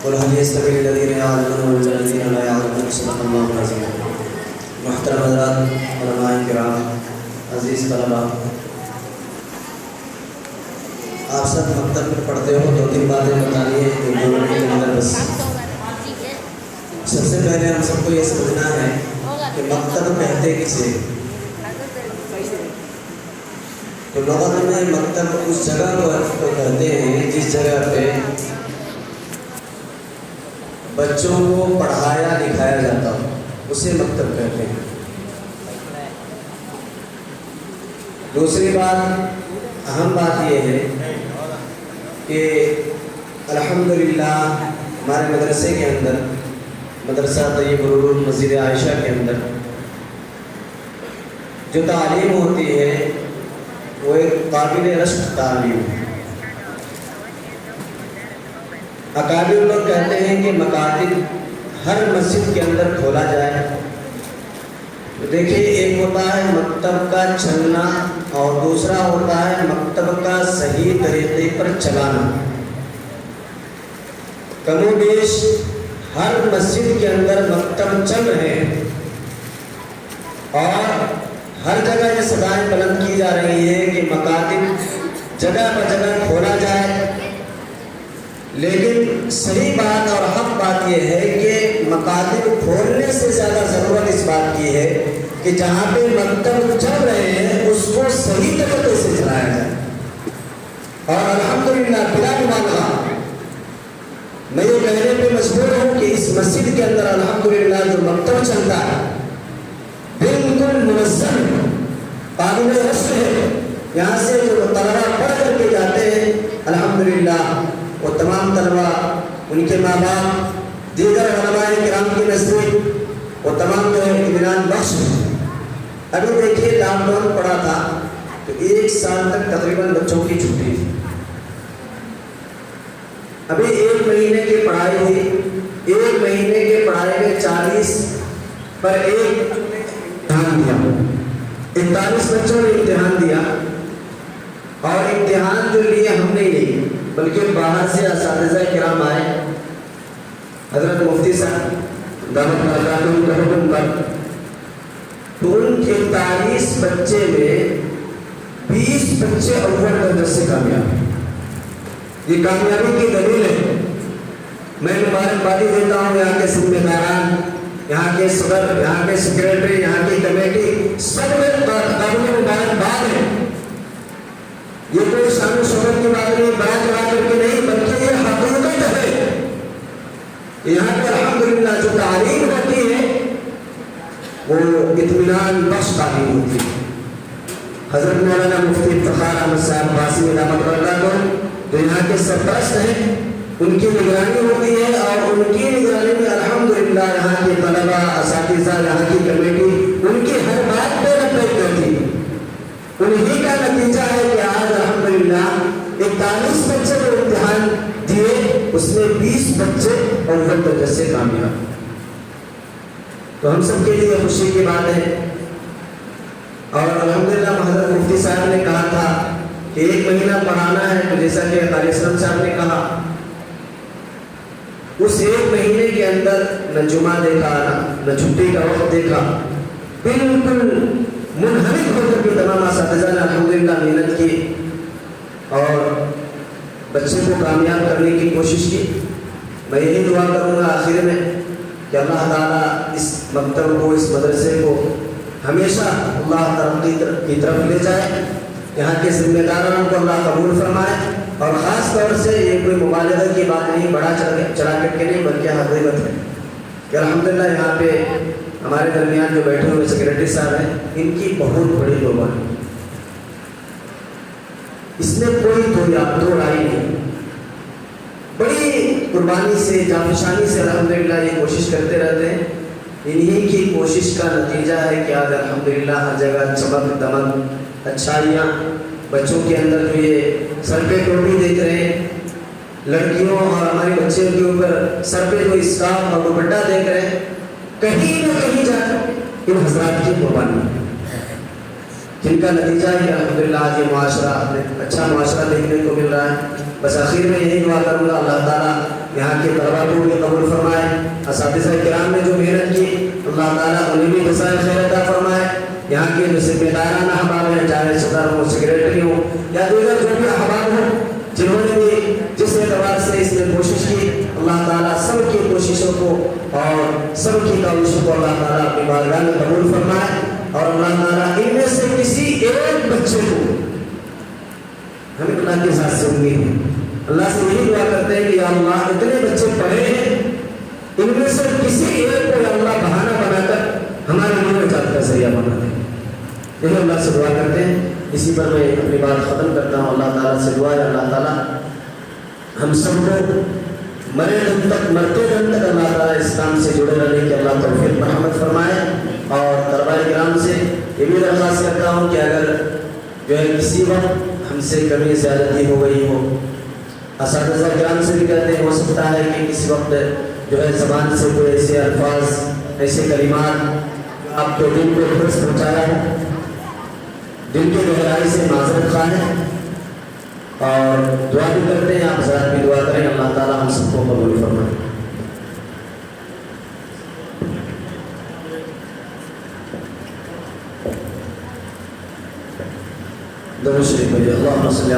قل هل يستوي الذين يعلمون والذين لا يعلمون صدق اللہ العظیم۔ محترم حضرات، علماء کرام، عزیز طلباء، آپ سب مکتب میں پڑھتے ہو، دو تین باتیں بتانی ہے کہ 2 منٹ کے اندر بس۔ سب سے پہلے ہم سب کو یہ سمجھنا ہے کہ مکتب کہتے کسے؟ تو لغت میں مکتب اس جگہ کو کہتے ہیں جس جگہ پہ بچوں کو پڑھایا لکھایا جاتا ہو، اسے مکتب کہتے ہیں۔ دوسری بات، اہم بات یہ ہے کہ الحمدللہ ہمارے مدرسے کے اندر، مدرسہ طیب العلوم مسجد عائشہ کے اندر جو تعلیم ہوتی ہے وہ ایک قابل رشک تعلیم ہے۔ اکابر لوگ کہتے ہیں کہ مکاتب ہر مسجد کے اندر کھولا جائے۔ دیکھیے، ایک ہوتا ہے مکتب کا چلنا اور دوسرا ہوتا ہے مکتب کا صحیح طریقے پر چلانا۔ کم و بیش ہر مسجد کے اندر مکتب چل رہے ہیں اور ہر جگہ یہ صدائیں بلند کی جا رہی ہے کہ مکاتب جگہ پر جگہ کھولا جائے، لیکن صحیح بات اور حق بات یہ ہے کہ مکاتب کھولنے سے زیادہ ضرورت اس بات کی ہے کہ جہاں پہ مکتب چل رہے ہیں اس کو صحیح طریقے سے چلایا جائے۔ اور الحمدللہ بلا مبالغہ میں یہ کہنے پہ مجبور ہوں کہ اس مسجد کے اندر الحمدللہ جو مکتب چلتا ہے بالکل منظم قابل رشک ہے۔ یہاں سے جو طلبا پڑھ کر کے جاتے ہیں الحمدللہ وہ تمام طلبا، ان کے ماں باپ، دیگر علماء کرام کی نزدیک وہ تمام جو ہے اطمینان بخش ہیں۔ ابھی دیکھیے لاک ڈاؤن پڑا تھا تو 1 سال تک تقریباً بچوں کی چھٹی تھی۔ ابھی 1 مہینے کی پڑھائی ہوئی، 1 مہینے کے پڑھائی میں 40 پر 1 امتحان دیا، 41 بچوں نے امتحان دیا اور امتحان جو لیے ہم نے نہیں بلکہ باہر سے اساتذہ کرام آئے، حضرت مفتی صاحب دعوت برکاتہم کا حکم پر، تو ان 41 بچے میں 20 بچے اول درجے سے کامیاب۔ یہ کامیابی کی دلیل ہے۔ میں مبارکبادی دیتا ہوں یہاں کے ذمہ داران، یہاں کے صدر، یہاں کے سیکریٹری، یہاں کی کمیٹی، سب میں قابل مبارکباد ہے۔ یہ کوئی شان و شہرت کی بات نہیں، بڑا چڑھا کر کے نہیں، بلکہ یہ حقیقت ہے۔ یہاں پر الحمدللہ جو تعلیم ہوتی ہے وہ اطمینان بخش تعلیم ہوتی ہے۔ حضرت مولانا مفتی افتخار احمد صاحب قاسمی دعوت برکاتہم جو یہاں کے سرپرست ہیں، ان کی نگرانی ہوتی ہے اور ان کی نگرانی میں الحمدللہ یہاں کے طلبا، اساتذہ، یہاں کی کمیٹی ان کی ہر بات پہ لبیک کرتی ہے۔ انہی کا نتیجہ ہے کہ آج الحمدللہ 41 بچے جو امتحان دیے اس میں 20 بچے اول درجے سے کامیاب۔ تو ہم سب کے لیے خوشی کی بات ہے۔ اور الحمدللہ حضرت مفتی صاحب نے کہا تھا کہ 1 مہینہ پڑھانا ہے، تو جیسا کہ قاری اسلم صاحب نے کہا اس 1 مہینے کے اندر نہ جمعہ دیکھا، نہ چھٹی کا وقت دیکھا، بالکل منہمک ہو کر کے تمام اساتذہ نے الحمدللہ محنت کی اور بچے کو کامیاب کرنے کی کوشش کی۔ میں یہی دعا کروں گا آخر میں کہ اللہ تعالیٰ اس مکتب کو، اس مدرسے کو ہمیشہ اللہ ترقی کی طرف لے جائے، یہاں کے ذمہ داروں کو اللہ قبول فرمائے، اور خاص طور سے یہ کوئی مبالغہ کی بات نہیں، بڑا چڑھا کر کے نہیں، بلکہ حقیقت ہے کہ الحمدللہ یہاں پہ ہمارے درمیان جو بیٹھے ہوئے سیکریٹری صاحب ہیں، ان کی بہت بڑی قربانی، اس میں کوئی دو رائے نہیں، بڑی قربانی سے، جانفشانی سے الحمدللہ یہ کوشش کرتے رہتے ہیں۔ انہی کی کوشش کا نتیجہ ہے کہ آج الحمدللہ ہر جگہ چمک دمک، اچھائیاں، بچوں کے اندر جو یہ سر پہ ٹوپی دیکھ رہے ہیں، لڑکیوں اور ہمارے بچوں کے اوپر سر پہ جو اسکارف اور دوپٹہ دیکھ رہے ہیں، کہیں نہ کہیں جا کر ان حضرات کی قربانی، جن کا نتیجہ ہے کہ الحمدللہ آج یہ معاشرہ، اچھا معاشرہ دیکھنے کو مل رہا ہے۔ بس آخر میں یہی دعا کروں گا اللہ تعالیٰ یہاں کے طلباء کو بھی قبول فرمائے، اساتذہ کرام نے جو محنت کی اللہ تعالیٰ انہیں بھی جزائے خیر عطا فرمائے، یہاں کے جو ذمہ دارانہ احباب ہیں چاہے صدر ہوں سیکریٹری ہوں یا دیگر جو بھی احباب ہوں جنہوں نے بھی جس اعتبار سے اس میں کوشش کی، اللہ تعالیٰ سب کی کوششوں کو اور سب کی کاوشوں کو اللہ تعالیٰ اپنی بارگاہ میں قبول فرمائے، اور اللہ تعالیٰ ان میں سے کسی ایک بچے کو، ہمیں اللہ کے ساتھ سے امید ہے، اللہ سے یہی دعا کرتے ہیں کہ یا اللہ اتنے بچے پڑھے ہیں ان میں سے کسی ایک کو یا اللہ بہانہ بنا کر ہمارے لیے نجات کا ذریعہ بنا دے، یہی اللہ سے دعا کرتے ہیں۔ اسی پر میں اپنی بات ختم کرتا ہوں۔ اللہ تعالیٰ سے دعا ہے اللہ تعالیٰ ہم سب کو مرے دم تک مرتے دم تک اللہ تعالیٰ اسلام سے جڑے رہنے کی اللہ توفیق مرحمت فرمائے، اور طلباء کرام سے یہ بھی درخواست کرتا ہوں کہ اگر جو ہے کسی وقت ہم سے کمی زیادتی ہو گئی ہو، اساتذہ کرام سے بھی کہتے ہیں ہو سکتا ہے کہ کسی وقت جو ہے زبان سے کوئی ایسے الفاظ ایسے کلمات آپ کو دل کو ٹھیس پہنچایا ہے، دل کی گہرائی سے معذرت خواہ ہے، اور دعا بھی کرتے ہیں، آپ حضرات بھی دعا کریں اللہ تعالیٰ ہم سب کو قبول فرمائے۔ درود شریف پڑھیے، اللہم صلی